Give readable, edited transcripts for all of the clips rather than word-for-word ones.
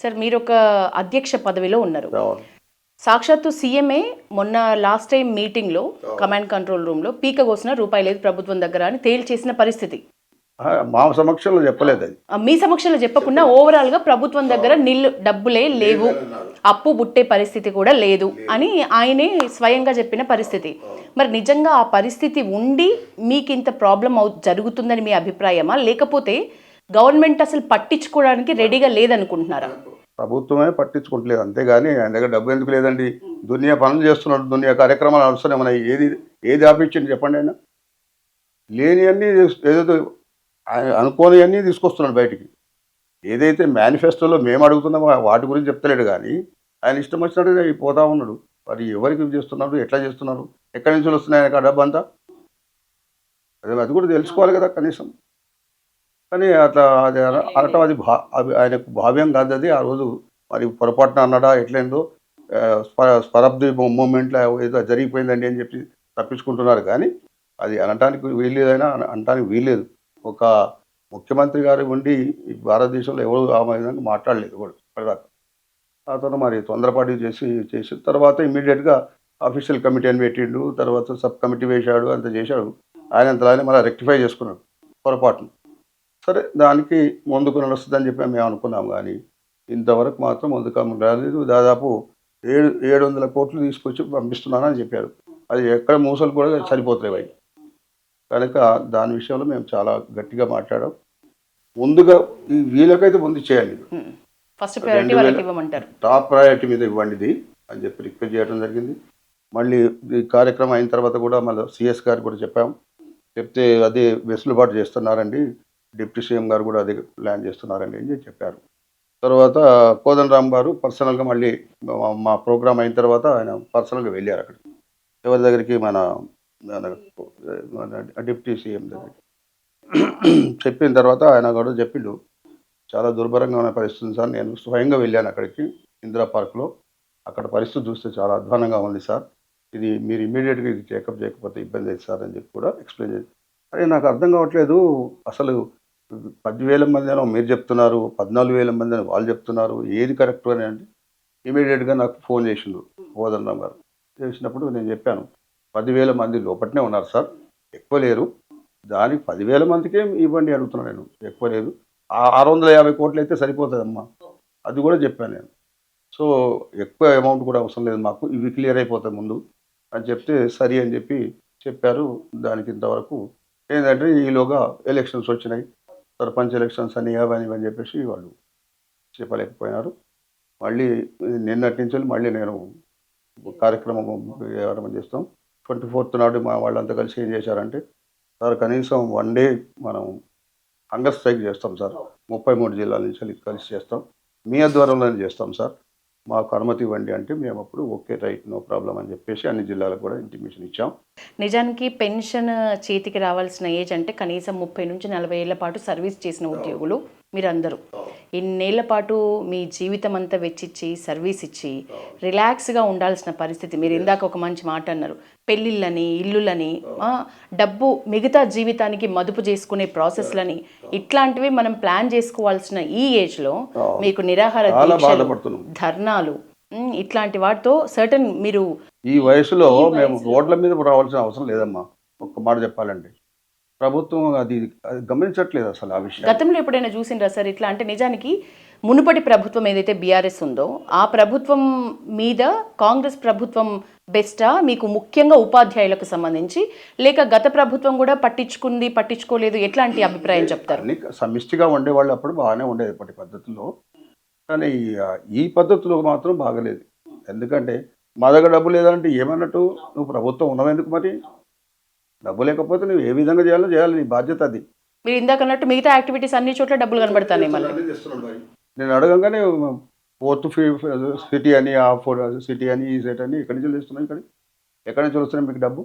Sir మీరు ఒక అధ్యక్ష పదవిలో ఉన్నారు. అవును. సాక్షాత్తు సీఎంఏ మొన్న లాస్ట్ టైం మీటింగ్లో కమాండ్ కంట్రోల్ రూమ్లో పీక కోసిన రూపాయి లేదు ప్రభుత్వం దగ్గర అని తేల్చేసిన పరిస్థితి. మా సమక్షంలో చెప్పలేదు అది. మీ సమక్షంలో చెప్పకుండా ఓవరాల్గా ప్రభుత్వం దగ్గర డబ్బులే లేవు, అప్పు బుట్టే పరిస్థితి కూడా లేదు అని ఆయనే స్వయంగా చెప్పిన పరిస్థితి. మరి నిజంగా ఆ పరిస్థితి ఉండి మీకు ఇంత ప్రాబ్లం జరుగుతుందని మీ అభిప్రాయమా, లేకపోతే గవర్నమెంట్ అసలు పట్టించుకోవడానికి రెడీగా లేదనుకుంటున్నారా? ప్రభుత్వమే పట్టించుకుంటలేదు, అంతేగాని ఆయన దగ్గర డబ్బు ఎందుకు లేదండి? దునియా పనులు చేస్తున్నాడు, దునియా కార్యక్రమాలు నడుస్తున్నాయి. మన ఏది ఆపించింది చెప్పండి? ఆయన లేని అన్నీ ఏదో ఆయన అనుకోని అన్నీ తీసుకొస్తున్నాడు బయటికి. ఏదైతే మేనిఫెస్టోలో మేము అడుగుతున్నామో వాటి గురించి చెప్తలేడు, కానీ ఆయన ఇష్టం వచ్చినట్టుగా పోతా ఉన్నాడు. మరి ఎవరికి చేస్తున్నారు, ఎట్లా చేస్తున్నారు, ఎక్కడి నుంచి వస్తున్నాయి ఆయనకు ఆ డబ్బు అంతా? అది కూడా తెలుసుకోవాలి కదా కనీసం. కానీ అట్లా అది అనటం అది ఆయనకు భావ్యం కాదు. అది ఆ రోజు మరి పొరపాటున అన్నాడా ఎట్లయిందో, స్వరాబ్ది మూమెంట్లో ఏదో జరిగిపోయిందండి అని చెప్పి తప్పించుకుంటున్నారు, కానీ అది అనటానికి వీల్లేదైనా అనటానికి వీల్లేదు. ఒక ముఖ్యమంత్రి గారు ఉండి ఈ భారతదేశంలో ఎవరు ఆ విధంగా మాట్లాడలేదు కూడా ఇప్పటిదాకా. అతను మరి తొందరపాటు చేసిన తర్వాత ఇమీడియట్గా అఫీషియల్ కమిటీ అని పెట్టిండు, తర్వాత సబ్ కమిటీ వేశాడు, అంత చేశాడు. ఆయన అంతలానే మళ్ళీ రెక్టిఫై చేసుకున్నాడు పొరపాటును. సరే, దానికి ముందుకు నడుస్తుందని చెప్పి మేము అనుకున్నాం, కానీ ఇంతవరకు మాత్రం ముందుకు రాలేదు. దాదాపు 700 కోట్లు తీసుకొచ్చి పంపిస్తున్నానని చెప్పారు. అది ఎక్కడ మూసలు కూడా సరిపోతాయి అవి. కనుక దాని విషయంలో మేము చాలా గట్టిగా మాట్లాడాం. ముందుగా వీళ్ళకైతే ముందు చేయాలి, ఫస్ట్ ప్రయారిటీ వాళ్ళకి ఇవ్వమంటారు, టాప్ ప్రయారిటీ మీద ఇవ్వండి ఇది అని చెప్పి రిక్వెస్ట్ చేయడం జరిగింది. మళ్ళీ ఈ కార్యక్రమం అయిన తర్వాత కూడా మళ్ళీ సిఎస్ గారు కూడా చెప్తే అదే వెసులుబాటు చేస్తున్నారండి, డిప్యూటీ సీఎం గారు కూడా అదే ప్లాన్ చేస్తున్నారండి అని చెప్పారు. తర్వాత కోదండరామ్ గారు పర్సనల్గా మళ్ళీ మా ప్రోగ్రామ్ అయిన తర్వాత ఆయన పర్సనల్గా వెళ్ళారు అక్కడికి. ఎవరి దగ్గరికి? మన డిప్యూటీ సీఎం దగ్గరికి. చెప్పిన తర్వాత ఆయన కూడా చెప్పిండు, చాలా దుర్భరంగా ఉన్న పరిస్థితి సార్, నేను స్వయంగా వెళ్ళాను అక్కడికి ఇందిరా పార్క్లో. అక్కడ పరిస్థితి చూస్తే చాలా అధ్వానంగా ఉంది సార్, ఇది మీరు ఇమీడియట్గా ఇది చెకప్ చేయకపోతే ఇబ్బంది అవుతుంది సార్ అని చెప్పి కూడా ఎక్స్ప్లెయిన్ చేసి, అదే నాకు అర్థం కావట్లేదు, అసలు 10,000 మంది అని మీరు చెప్తున్నారు, 14,000 మంది అని వాళ్ళు చెప్తున్నారు, ఏది కరెక్ట్ అని అంటే ఇమీడియట్గా నాకు ఫోన్ చేసిండు కోదండరామ్ గారు. చేసినప్పుడు నేను చెప్పాను, 10,000 మంది లోపట్నే ఉన్నారు సార్, ఎక్కువ లేరు, దానికి 10,000 మందికే ఇవ్వండి అడుగుతున్నాను నేను, ఎక్కువ లేదు. 650 కోట్లు అయితే సరిపోతుందమ్మా, అది కూడా చెప్పాను నేను. సో ఎక్కువ అమౌంట్ కూడా అవసరం లేదు మాకు, ఇవి క్లియర్ అయిపోతాయి ముందు అని చెప్తే సరి అని చెప్పారు. దానికి ఇంతవరకు ఏంటంటే ఈలోగా ఎలక్షన్స్ వచ్చినాయి, సర్పంచ్ ఎలక్షన్స్ అని అవని అని చెప్పేసి వాళ్ళు చెప్పలేకపోయినారు. మళ్ళీ నిన్నటి నుంచి మళ్ళీ నేను కార్యక్రమం చేస్తాం. 24th నాడు మా వాళ్ళంతా కలిసి ఏం చేశారంటే, సార్ కనీసం 1 డే మనం హంగర్ స్ట్రైక్ చేస్తాం సార్, 33 జిల్లాల నుంచి కలిసి చేస్తాం, మీ ఆధ్వర్యంలోనే చేస్తాం సార్, మాకు అనుమతి ఇవ్వండి అంటే మేము అప్పుడు ఓకే రైట్ నో ప్రాబ్లం అని చెప్పేసి అన్ని జిల్లాలకు కూడా ఇంటిమేషన్ ఇచ్చాం. నిజానికి పెన్షన్ చేతికి రావాల్సిన ఏజ్ అంటే కనీసం 30 నుంచి 40 ఏళ్ల పాటు సర్వీస్ చేసిన ఉద్యోగులు మీరందరూ. ఇన్నేళ్ల పాటు మీ జీవితం అంతా వెచ్చిచ్చి సర్వీస్ ఇచ్చి రిలాక్స్గా ఉండాల్సిన పరిస్థితి. మీరు ఇందాక ఒక మంచి మాట అన్నారు, పెళ్ళిళ్ళని, ఇల్లులని, డబ్బు మిగతా జీవితానికి మదుపు చేసుకునే ప్రాసెస్లని, ఇట్లాంటివి మనం ప్లాన్ చేసుకోవాల్సిన ఈ ఏజ్లో మీకు నిరాహార దీక్షలు, ధర్నాలు, ఇట్లాంటి వాటితో సర్టన్ మీరు ఈ వయసులో మేము రోడ్ల మీద రావాల్సిన అవసరం లేదమ్మా. ఒక్క మాట చెప్పాలంటే ప్రభుత్వం అది గమనించట్లేదు అసలు ఆ విషయం. గతంలో ఎప్పుడైనా చూసిండ్రా సార్ ఇట్లా? అంటే నిజానికి మునుపటి ప్రభుత్వం ఏదైతే బీఆర్ఎస్ ఉందో ఆ ప్రభుత్వం మీద కాంగ్రెస్ ప్రభుత్వం బెస్టా మీకు, ముఖ్యంగా ఉపాధ్యాయులకు సంబంధించి, లేక గత ప్రభుత్వం కూడా పట్టించుకోలేదు, ఎట్లాంటి అభిప్రాయం చెప్తారు? సమిష్టిగా ఉండేవాళ్ళు అప్పుడు బాగానే ఉండేది ఇప్పటి పద్ధతిలో, కానీ ఈ పద్ధతిలో మాత్రం బాగలేదు. ఎందుకంటే మా దగ్గర డబ్బు లేదంటే ఏమన్నట్టు, నువ్వు ప్రభుత్వం ఉన్నవెందుకు? మరి డబ్బు లేకపోతే నువ్వు ఏ విధంగా చేయాలి, నీ బాధ్యత అది. మీరు ఇందాక అన్నట్టు మిగతా యాక్టివిటీస్ అన్ని చోట్ల డబ్బులు కనబడతాయి. మళ్ళీ నేను అడగంగానే 4th సిటీ అని, ఆ 4th సిటీ అని, ఈ సెట్ అని, ఎక్కడి నుంచి వస్తున్నాయి, ఎక్కడి నుంచి వస్తున్నాయి మీకు డబ్బు?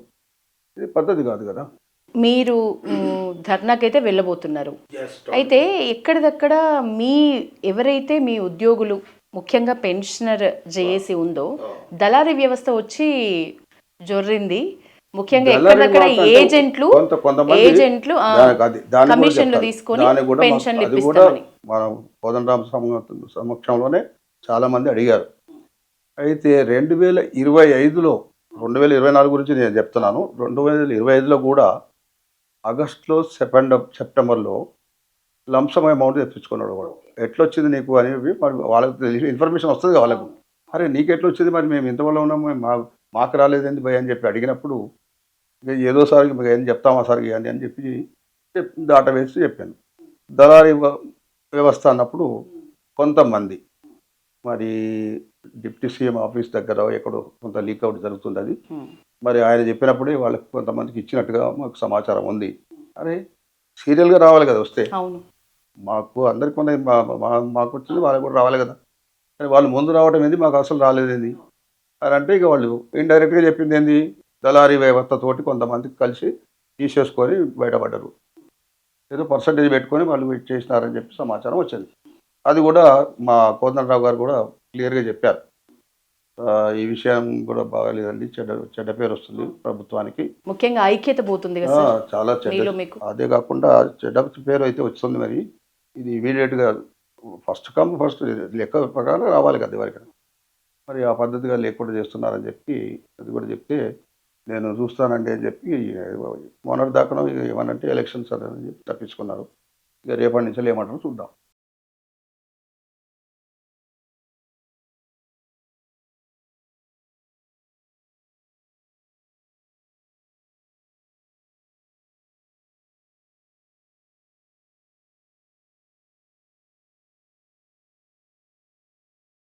ఇది పద్ధతి కాదు కదా. మీరు ధర్నాకైతే వెళ్ళబోతున్నారు, అయితే ఎక్కడిదక్కడ ఎవరైతే మీ ఉద్యోగులు, ముఖ్యంగా పెన్షనర్ జేఏసీ ఉందో, దళారీ వ్యవస్థ వచ్చి జొర్రింది, ముఖ్యంగా దళారీ ఎక్కడక్కడ మాకు అంటే ఏజెంట్లు కొంతమంది ఏజెంట్లు దాన్ని కూడా కమిషన్లు చెప్తాను. తీసుకొని దాన్ని కూడా పెన్షన్లు అది కూడా ఇప్పిస్తామని. మనం కోదండరాం సమక్షంలోనే చాలా మంది అడిగారు. అయితే 2025లో 2024 గురించి నేను చెప్తున్నాను. 2025లో కూడా ఆగస్టులో సెప్టెంబర్లో లంసమ్ అమౌంట్ తెప్పించుకున్నాడు వాడు. ఎట్లొచ్చింది నీకు అనేవి మరి వాళ్ళకి తెలిసి ఇన్ఫర్మేషన్ వస్తుంది కదా వాళ్ళకు. అరే నీకెట్లొచ్చింది మరి మేము ఇంతవల్ల ఉన్నాము మాకు రాలేదేంది భయ్ అని చెప్పి అడిగినప్పుడు ఇక ఏదో సార్కి మీకు ఏం చెప్తామా సార్ ఇవన్నీ అని చెప్పి దాట వేసి చెప్పాను. దళారీ వ్యవస్థ అన్నప్పుడు కొంతమంది మరి డిప్యూటీ సీఎం ఆఫీస్ దగ్గర ఎక్కడో కొంత లీక్ అవుట్ జరుగుతుంది అది. మరి ఆయన చెప్పినప్పుడే వాళ్ళకి కొంతమందికి ఇచ్చినట్టుగా మాకు సమాచారం ఉంది. అరే సీరియల్గా రావాలి కదా వస్తే. అవును. మాకు అందరికి ఉన్నాయి మాకు వచ్చింది వాళ్ళకి కూడా రావాలి కదా. కానీ వాళ్ళు ముందు రావడం ఏంది మాకు అసలు రాలేదేంది అని అంటే ఇక వాళ్ళు ఇండైరెక్ట్గా చెప్పింది ఏంది దళారీ వ్యవస్థతోటి కొంతమందికి కలిసి తీసేసుకొని బయటపడ్డారు. ఏదో పర్సంటేజ్ పెట్టుకొని వాళ్ళు వెయిట్ చేసినారని చెప్పి సమాచారం వచ్చింది. అది కూడా మా కోదండరావు గారు కూడా క్లియర్గా చెప్పారు. ఈ విషయం కూడా బాగాలేదండి, చెడ్డ పేరు వస్తుంది ప్రభుత్వానికి. ముఖ్యంగా ఐక్యత పోతుంది కదా సార్ చాలా చెడ్డ. మీలో మీకు. అదే కాకుండా చెడ్డ పేరు అయితే వస్తుంది. మరి ఇది ఇమీడియట్గా ఫస్ట్ కమ్ ఫస్ట్ లెక్క ప్రకారం రావాలి కదా ఎవరికైనా. మరి ఆ పద్ధతిగా లేకుండా చేస్తున్నారని చెప్పి అది కూడా చెప్తే నేను చూస్తానండి అని చెప్పి మొన్నటి దాకా ఏమనంటే ఎలక్షన్స్ అని చెప్పి తప్పించుకున్నారు. ఇక రేపటి నుంచి ఏమంటారో చూద్దాం.